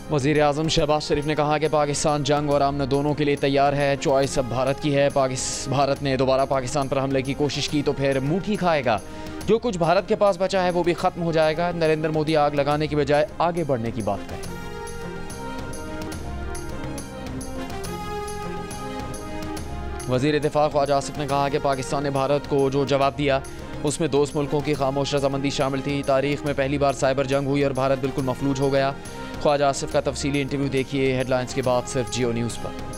वज़ीर आज़म शहबाज शरीफ ने कहा कि पाकिस्तान जंग और अमन दोनों के लिए तैयार है। चॉइस अब भारत की है। भारत ने दोबारा पाकिस्तान पर हमले की कोशिश की तो फिर मुँह खाएगा। जो कुछ भारत के पास बचा है वो भी ख़त्म हो जाएगा। नरेंद्र मोदी आग लगाने की बजाय आगे बढ़ने की बात करें। वज़ीर दिफा ख्वाजा आसिफ ने कहा कि पाकिस्तान ने भारत को जो जवाब दिया उसमें दोस्त मुल्कों की खामोश रजामंदी शामिल थी। तारीख में पहली बार साइबर जंग हुई और भारत बिल्कुल मफलूज हो गया। ख्वाजा आसिफ का तफसीली इंटरव्यू देखिए हेडलाइंस के बाद सिर्फ जियो न्यूज़ पर।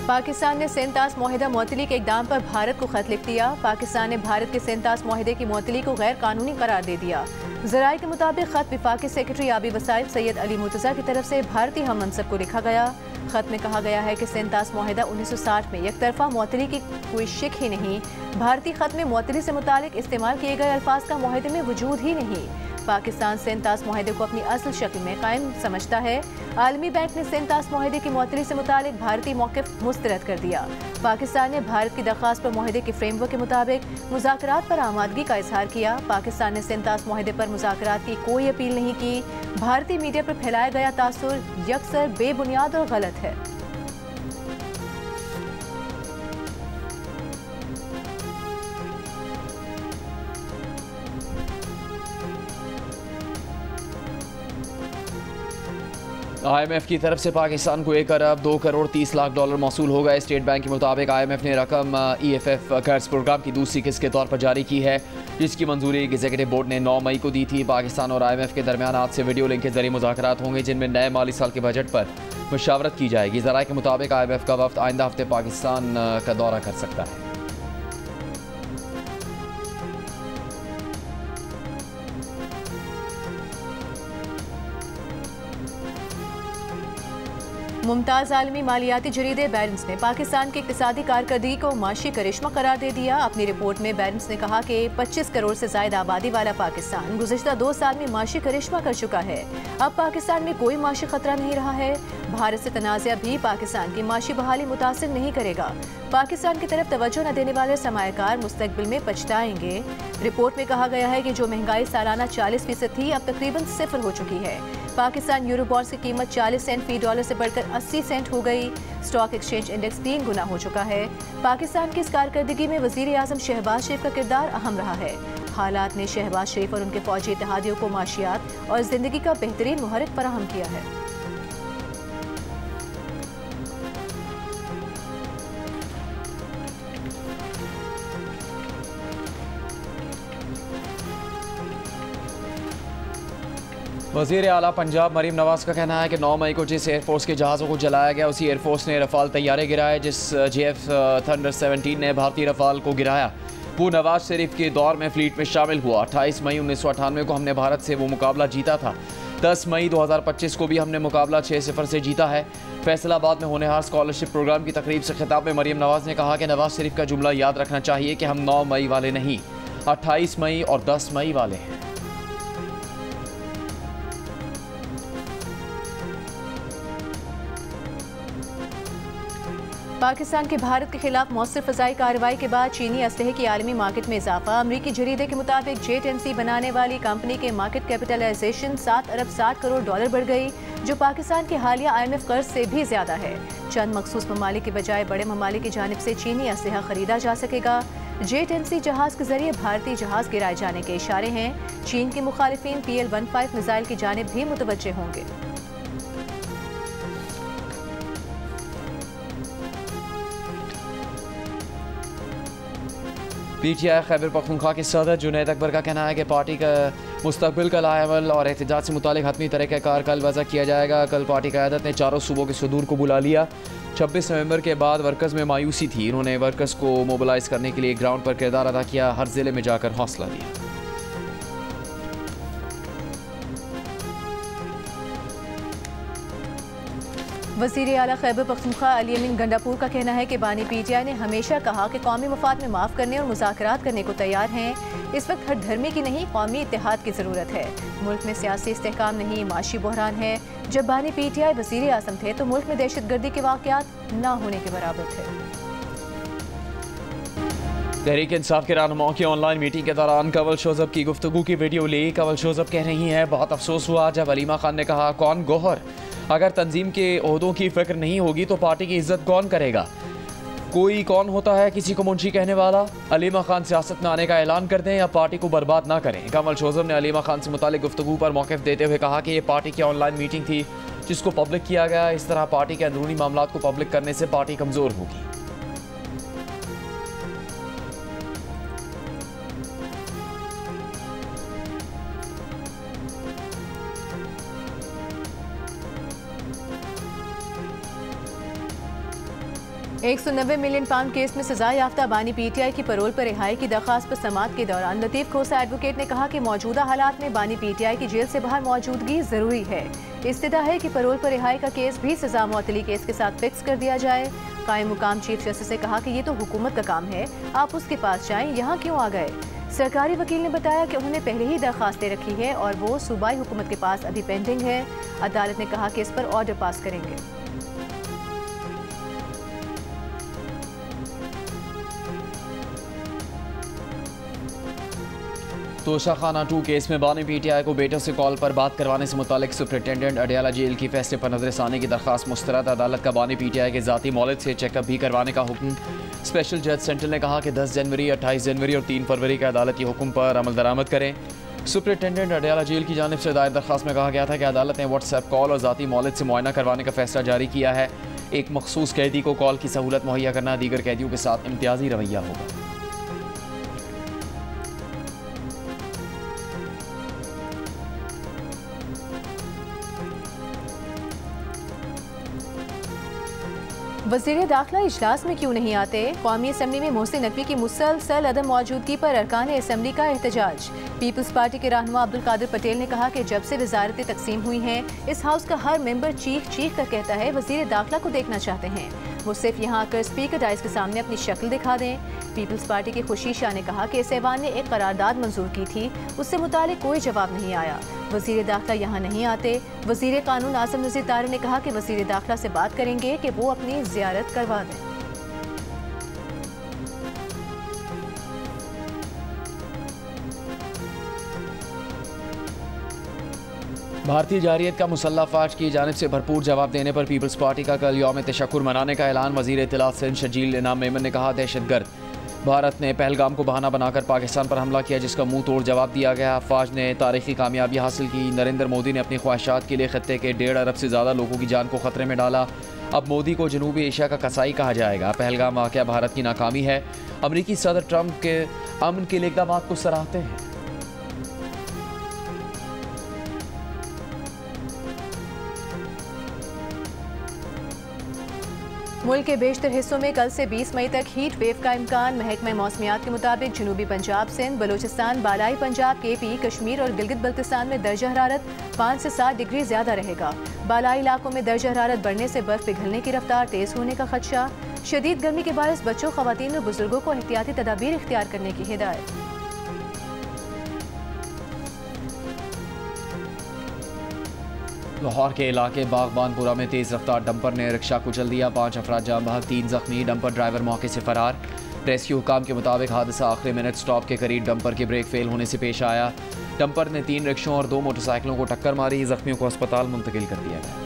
पाकिस्तान ने सेंतास मुआहिदा मुअत्तली के इक़दाम पर भारत को खत लिख दिया। पाकिस्तान ने भारत के सेंतास मुआहिदे की मुअत्तली को गैर कानूनी करार दे दिया। ज़राए के मुताबिक खत वफाकी सेक्रेटरी आबी वसाइल सैयद अली मुर्तज़ा की तरफ से भारतीय हम मनसब को लिखा गया। खत में कहा गया है कि सेंतास मुआहिदा 1960 में एक तरफा मुअत्तली की कोई शिक ही नहीं। भारतीय खत में मुअत्तली से मुतालिक इस्तेमाल किए गए अल्फाज का मुआहिदे में वजूद ही नहीं। पाकिस्तान सेंतास मुआहिदे को अपनी असल शक्ल में कायम समझता है। आलमी बैंक ने सेंतास मुआहिदे की मुअत्तली से मुतालिक भारतीय मौक़िफ़ मुस्तरद कर दिया। पाकिस्तान ने भारत की दरख्वास्त पर मुआहिदे के फ्रेमवर्क के मुताबिक मुज़ाकरात पर आमादगी का इजहार किया। पाकिस्तान ने सेंतास मुआहिदे पर मुज़ाकरात की कोई अपील नहीं की। भारतीय मीडिया पर फैलाया गया तासुर यकसर बेबुनियाद और गलत है। IMF की तरफ से पाकिस्तान को 1 अरब 2 करोड़ 30 लाख डॉलर मौसूल हो गए। स्टेट बैंक के मुताबिक IMF ने रकम EFF कर्ज प्रोग्राम की दूसरी किस्त के तौर पर जारी की है, जिसकी मंजूरी एग्जीक्यूटिव बोर्ड ने 9 मई को दी थी। पाकिस्तान और IMF के दरमियान आज से वीडियो लिंक के जरिए मुज़ाकरात होंगे, जिनमें नए माली साल के बजट पर मुशावरत की जाएगी। ज़राए के मुताबिक IMF का वफ्द आइंदा हफ्ते पाकिस्तान का दौरा कर सकता है। मुमताज़ आलमी मालियाती जरीदे बैरेंस ने पाकिस्तान की इक़्तिसादी कारकर्दगी को माशी करिश्मा करार दे दिया। अपनी रिपोर्ट में बैरेंस ने कहा कि 25 करोड़ से ज़ायद आबादी वाला पाकिस्तान गुज़िश्ता 2 साल में माशी करिश्मा कर चुका है। अब पाकिस्तान में कोई माशी खतरा नहीं रहा है। भारत से तनाज़ा भी पाकिस्तान की माशी बहाली मुतासिर नहीं करेगा। पाकिस्तान की तरफ तवज्जो न देने वाले सरमायाकार मुस्तकबिल में पछताएंगे। रिपोर्ट में कहा गया है कि जो महंगाई सालाना 40% थी, अब तकरीबन 0 हो चुकी है। पाकिस्तान यूरो बॉन्ड्स की कीमत 40 सेंट फी डॉलर से बढ़कर 80 सेंट हो गई। स्टॉक एक्सचेंज इंडेक्स 3 गुना हो चुका है। पाकिस्तान की इस कारकर्दगी में वज़ीर आज़म शहबाज शरीफ का किरदार अहम रहा है। हालात ने शहबाज शरीफ और उनके फौजी इत्तेहादियों को माशियात और ज़िंदगी का बेहतरीन मुहर्रिक फराहम किया है। वज़ीर आला पंजाब मरीम नवाज़ का कहना है कि 9 मई को जिस एयरफोर्स के जहाज़ों को जलाया गया, उसी एयरफोर्स ने रफ़ाल तैयारे गिराए। जिस JF थंडर 17 ने भारतीय रफ़ाल को गिराया वो नवाज शरीफ के दौर में फ्लीट में शामिल हुआ। 28 मई 1998 को हमने भारत से वो मुकाबला जीता था। 10 मई 2025 को भी हमने मुकाबला 6-0 से जीता है। फैसलाबाद में होनहार स्कॉलरशिप प्रोग्राम की तकरीब से खिताब में मरीम नवाज़ ने कहा कि नवाज शरीफ का जुमला याद रखना चाहिए कि हम 9 मई वाले नहीं, 28 मई और 10 मई वाले हैं। पाकिस्तान की भारत के खिलाफ मौसर फ़ज़ाई कार्रवाई के बाद चीनी असलहे की आलमी मार्केट में इजाफा। अमरीकी जरीदे के मुताबिक JTNC बनाने वाली कंपनी के मार्केट कैपिटलाइजेशन 7 अरब 60 करोड़ डॉलर बढ़ गई, जो पाकिस्तान के हालिया IMF कर्ज से भी ज्यादा है। चंद मखसूस ममालिक के बजाय बड़े ममालिक की जानिब से चीनी असलहा खरीदा जा सकेगा। JTNC जहाज के जरिए भारतीय जहाज गिराए जाने के इशारे हैं। चीन के मुखालिफिन PL-15 मिसाइल की जानिब भी मुतवज्जे होंगे। PTI खैबर पख्तूनख्वा के सदर जुनैद अकबर का कहना है कि पार्टी का मुस्तकबिल का लाएमल और एहतजाज से मुतालिक हतमी तरीक़ाकार कल वज़ा किया जाएगा। कल पार्टी क़यादत ने चारों सूबों के सदूर को बुला लिया। 26 नवंबर के बाद वर्कर्स में मायूसी थी। इन्होंने वर्कर्स को मोबिलाइज करने के लिए ग्राउंड पर किरदार अदा किया, हर ज़िले में जाकर हौसला दिया। वज़ीर आला खैबर पख्तूनख्वा अली अमीन गंडापुर का कहना है कि बानी PTI ने हमेशा कहा कि कौमी मफाद में माफ़ करने और मुज़ाकरात करने को तैयार हैं। इस वक्त हर धर्मी की नहीं, कौमी इत्तेहाद की ज़रूरत है। मुल्क में सियासी इस्तेहकाम नहीं, माशी बहरान है। जब बानी PTI वज़ीर आज़म थे तो मुल्क में दहशत गर्दी के वाक़यात ना होने के बराबर थे। तहरीक इंसाफ के रहनुमाओं की ऑनलाइन मीटिंग के दौरान कंवल शोजब की गुफ्तगू की वीडियो लीक। कंवल शोजब कह रही हैं, बहुत अफसोस हुआ जब अलीमा खान ने कहा कौन गौहर, अगर तंजीम के ओहदों की फिक्र नहीं होगी तो पार्टी की इज्जत कौन करेगा। कोई कौन होता है किसी को मुंशी कहने वाला। अलीमा खान सियासत में आने का ऐलान कर दें या पार्टी को बर्बाद ना करें। कंवल शोजब ने अलीमा खान से मुतालिक गुफ्तगू पर मौक़िफ़ देते हुए कहा कि ये पार्टी की ऑनलाइन मीटिंग थी जिसको पब्लिक किया गया। इस तरह पार्टी के अंदरूनी मामलात को पब्लिक करने से पार्टी कमज़ोर होगी। £190 मिलियन केस में सजा याफ्ता बानी PTI की परोल पर रिहाई की दरख्वास्त पर समाअत के दौरान लतीफ़ खोसा एडवोकेट ने कहा कि मौजूदा हालात में बानी PTI की जेल से बाहर मौजूदगी जरूरी है। इस्तदा है कि परोल पर रिहाई का केस भी सजा मुअत्तली केस के साथ फिक्स कर दिया जाए। कायम मुकाम चीफ जस्टिस ने कहा कि ये तो हुकूमत का काम है, आप उसके पास जाएं, यहाँ क्यों आ गए। सरकारी वकील ने बताया कि उन्होंने पहले ही दरख्वास्त दे रखी है और वो सूबाई हुकूमत के पास अभी पेंडिंग है। अदालत ने कहा कि इस पर ऑर्डर पास करेंगे। तोशाखाना 2 केस में बानी PTI को बेटों से कॉल पर बात करवाने से मुतालिक सुपरिटेंडेंट अडियाला जेल की फैसले पर नजरसानी की दरख्वास्त मुस्तरद। अदालत का बानी PTI के ज़ाती मौलिद से चेकअप भी करवाने का हुक्म। स्पेशल जज सेंट्रल ने कहा कि 10 जनवरी, 28 जनवरी और 3 फरवरी के अदालती हुक्म पर अमल दरामद करें। सुपरिटेंडेंट अडियाला जेल की जानिब से दायर दरख्वास्त में कहा गया था कि अदालत ने व्हाट्सएप कॉल और ज़ाती मौलिद से मुआयना करवाने का फैसला जारी किया है। एक मखसूस कैदी को कॉल की सहूलत मुहैया करना दीगर कैदियों के साथ इम्तियाजी रवैया होगा। वज़ीर दाखिला इजलास में क्यों नहीं आते। कौमी असम्बली में मोहसिन नकवी की मुसलसल अदम मौजूदगी पर अरकान असम्बली का एहतजाज। पीपल्स पार्टी के रहनुमा अब्दुल कादिर पटेल ने कहा कि जब से वजारतें तकसीम हुई हैं, इस हाउस का हर मेंबर चीख चीख कर कहता है वज़ीर दाखिला को देखना चाहते हैं। वो सिर्फ यहाँ आकर स्पीकर डाइस के सामने अपनी शक्ल दिखा दें। पीपल्स पार्टी के खुशी शाह ने कहा कि इस ऐवान ने एक करारदाद मंजूर की थी, उससे मुतालिक कोई जवाब नहीं आया। वज़ीर दाखिला यहाँ नहीं आते। वज़ीर कानून आसिम नज़ीर तारे ने कहा कि वज़ीर दाखिला से बात करेंगे कि वो अपनी ज़ियारत करवा दें। भारतीय जारियत का मुसल्लह फ़ौज की जानिब से भरपूर जवाब देने पर पीपल्स पार्टी का कल यौम तशक्कुर मनाने का ऐलान। वज़ीर इत्तलात सिंध शजील इनाम मेमन ने कहा दहशतगर्द भारत ने पहलगाम को बहाना बनाकर पाकिस्तान पर हमला किया, जिसका मुंह तोड़ जवाब दिया गया। फ़ौज ने तारीखी कामयाबी हासिल की। नरेंद्र मोदी ने अपनी ख्वाहिशात के लिए खत्ते के 1.5 अरब से ज़्यादा लोगों की जान को ख़तरे में डाला। अब मोदी को जनूबी एशिया का कसाई कहा जाएगा। पहलगाम वाक़या भारत की नाकामी है। अमरीकी सदर ट्रंप के अमन के लिए इक़दाम को सराहते हैं। मुल्क के बेशतर हिस्सों में कल से 20 मई तक हीट वेव का इम्कान। महकमा मौसमियात के मुताबिक जनूबी पंजाब, सिंध, बलूचिस्तान, बालाई पंजाब, KP, कश्मीर और गिलगित बल्तिस्तान में दर्जा हरारत 5 से 7 डिग्री ज़्यादा रहेगा। बालाई इलाकों में दर्जा हरारत बढ़ने से बर्फ पिघलने की रफ्तार तेज़ होने का खदशा। शदीद गर्मी के बायस बच्चों, ख़वातीन और बुजुर्गों को एहतियाती तदाबीर इख्तियार करने की हिदायत। लाहौर के इलाके बागबानपुरा में तेज़ रफ्तार डंपर ने रिक्शा कुचल दिया। 5 अफराद जाम बहक, 3 जख्मी। डंपर ड्राइवर मौके से फरार। रेस्क्यू हुकाम के मुताबिक हादसा आखिरी मिनट स्टॉप के करीब डंपर के ब्रेक फेल होने से पेश आया। डंपर ने 3 रिक्शों और 2 मोटरसाइकिलों को टक्कर मारी। जख्मियों को अस्पताल मुंतकिल कर दिया गया।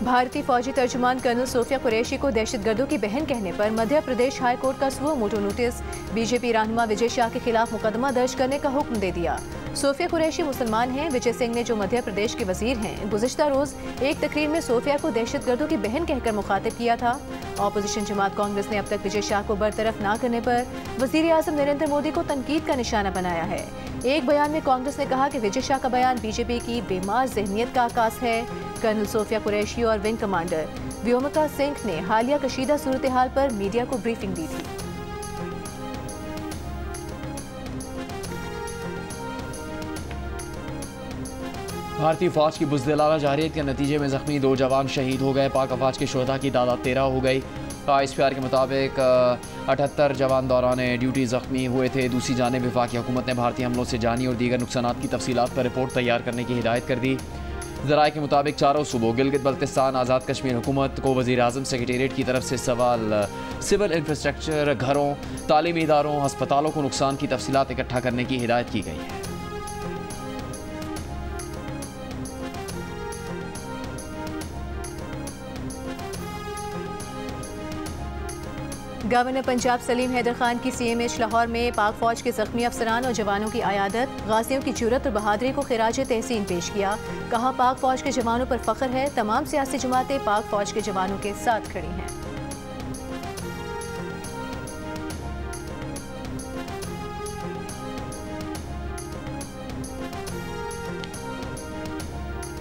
भारतीय फौजी तर्जुमान कर्नल सोफिया कुरैशी को दहशतगर्दों की बहन कहने पर मध्य प्रदेश हाई कोर्ट का सुओ मोटो नोटिस। बीजेपी रहनुमा विजय शाह के खिलाफ मुकदमा दर्ज करने का हुक्म दे दिया। सोफिया कुरैशी मुसलमान हैं। विजय सिंह ने, जो मध्य प्रदेश के वजीर हैं, गुज़िश्ता रोज एक तकरीर में सोफिया को दहशतगर्दों की बहन कहकर मुखातिब किया था। ऑपोजिशन जमात कांग्रेस ने अब तक विजय शाह को बरतरफ न करने पर वजीर आज़म नरेंद्र मोदी को तनकीद का निशाना बनाया है। एक बयान में कांग्रेस ने कहा कि विजय शाह का बयान बीजेपी की बेमार जहनियत का आकाश है। कर्नल सोफिया कुरैशी और विंग कमांडर व्योमिका सिंह ने हालिया कशीदा सूरत हाल पर मीडिया को ब्रीफिंग दी थी। भारतीय फौज की बुज़दिलाना जारियत के नतीजे में जख्मी 2 जवान शहीद हो गए। पाक अफवाज के शोहदा की तादाद 13 हो गई। ISPR के मुताबिक 78 जवान दौरान ड्यूटी जख्मी हुए थे। दूसरी जानिब वफाकी हुकूमत ने भारतीय हमलों से जानी और दीगर नुकसानात की तफसीलात पर रिपोर्ट तैयार करने की हिदायत कर दी। ज़राए के मुताबिक चारों सूबों गिलगित बल्तिस्तान आज़ाद कश्मीर हुकूमत को वज़ीर-ए-आज़म सेक्रेटेरिएट की तरफ से सवाल सिविल इंफ्रास्ट्रक्चर, घरों, तालीमी इदारों, हस्पतालों को नुकसान की तफसीलात इकट्ठा करने की हिदायत की गई है। गवर्नर पंजाब सलीम हैदर खान की CMH लाहौर में पाक फौज के जख्मी अफसरान और जवानों की आयादत, गाजियों की जुर्रत और बहादुरी को खिराज तहसीन पेश किया। कहा, पाक फौज के जवानों पर फख्र है, तमाम सियासी जमातें पाक फौज के जवानों के साथ खड़ी हैं।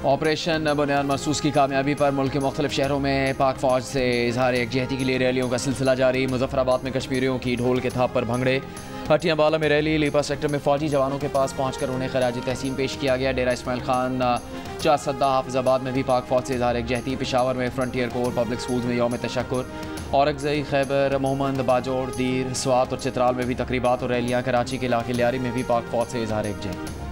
ऑपरेशन बुनियाद मरसूस की कामयाबी पर मुल्क के मुख्तलिफ शहरों में पाक फौज से इजहार यकजहती के लिए रैलियों का सिलसिला जारी। मुजफ्फराबाद में कश्मीरियों की ढोल के थाप पर भंगड़े, हटियां बाला में रैली, लीपा सेक्टर में फौजी जवानों के पास पहुंचकर उन्हें खराज तहसीन पेश किया गया। डेरा इस्माइल खान, चासद्दा, हाफिजाबाद में भी पाक फौज से इजहार यकजहती। पेशावर में फ्रंटियर कोर पब्लिक स्कूल में यौम तशक्कुर, औरंगज़ई, खैबर, मोहम्मद, बाजोड़, दीर, स्वात और चित्राल में भी तकरीबात और रैलियाँ। कराची के इलाके लियारी में भी पाक फौज से इजहार यकजहती।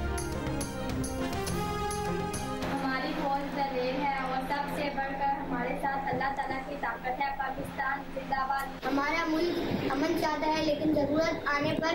हमारा मुल्क अमन चाहता है, लेकिन जरूरत आने पर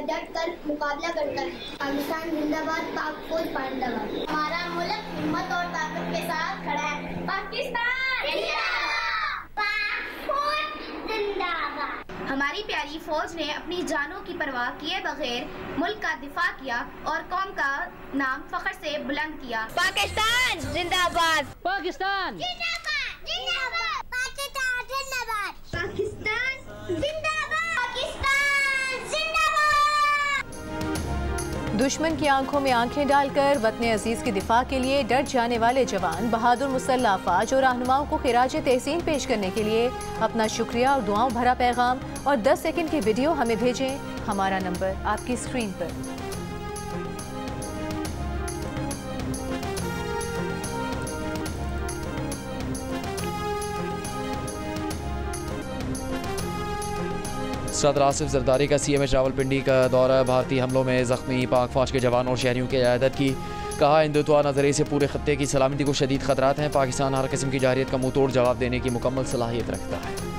डट कर मुकाबला करता है। पाकिस्तान जिंदाबाद, पाक फौज जिंदाबाद। हमारा मुल्क हिम्मत और ताकत के साथ खड़ा है। पाकिस्तान जिंदाबाद, पाक फौज जिंदाबाद। हमारी प्यारी फौज ने अपनी जानों की परवाह किए बगैर मुल्क का दिफा किया और कौम का नाम फख्र से बुलंद किया। पाकिस्तान जिंदाबाद, पाकिस्तान जिंदाबाद, जिंदाबाद, पाकिस्तान जिंदाबाद, पाकिस्तान जिंदाबाद, पाकिस्तान जिंदाबाद। दुश्मन की आंखों में आंखें डालकर वतन अजीज के दिफा के लिए डट जाने वाले जवान, बहादुर मुसल्लह अफवाज और रहनुमाओं को खिराज तहसीन पेश करने के लिए अपना शुक्रिया और दुआओं भरा पैगाम और 10 सेकंड की वीडियो हमें भेजें। हमारा नंबर आपकी स्क्रीन पर। सदर आसिफ जरदारी का CMH रावलपिंडी का दौरा, भारतीय हमलों में जख्मी पाक फौज के जवानों और शहरियों की इयादत की। कहा, हिंदुत्व नजरिए से पूरे खत्ते की सलामती को शदीद खतरात हैं। पाकिस्तान हर किस्म की जारियत का मुंह तोड़ जवाब देने की मुकम्मल सलाहियत रखता है।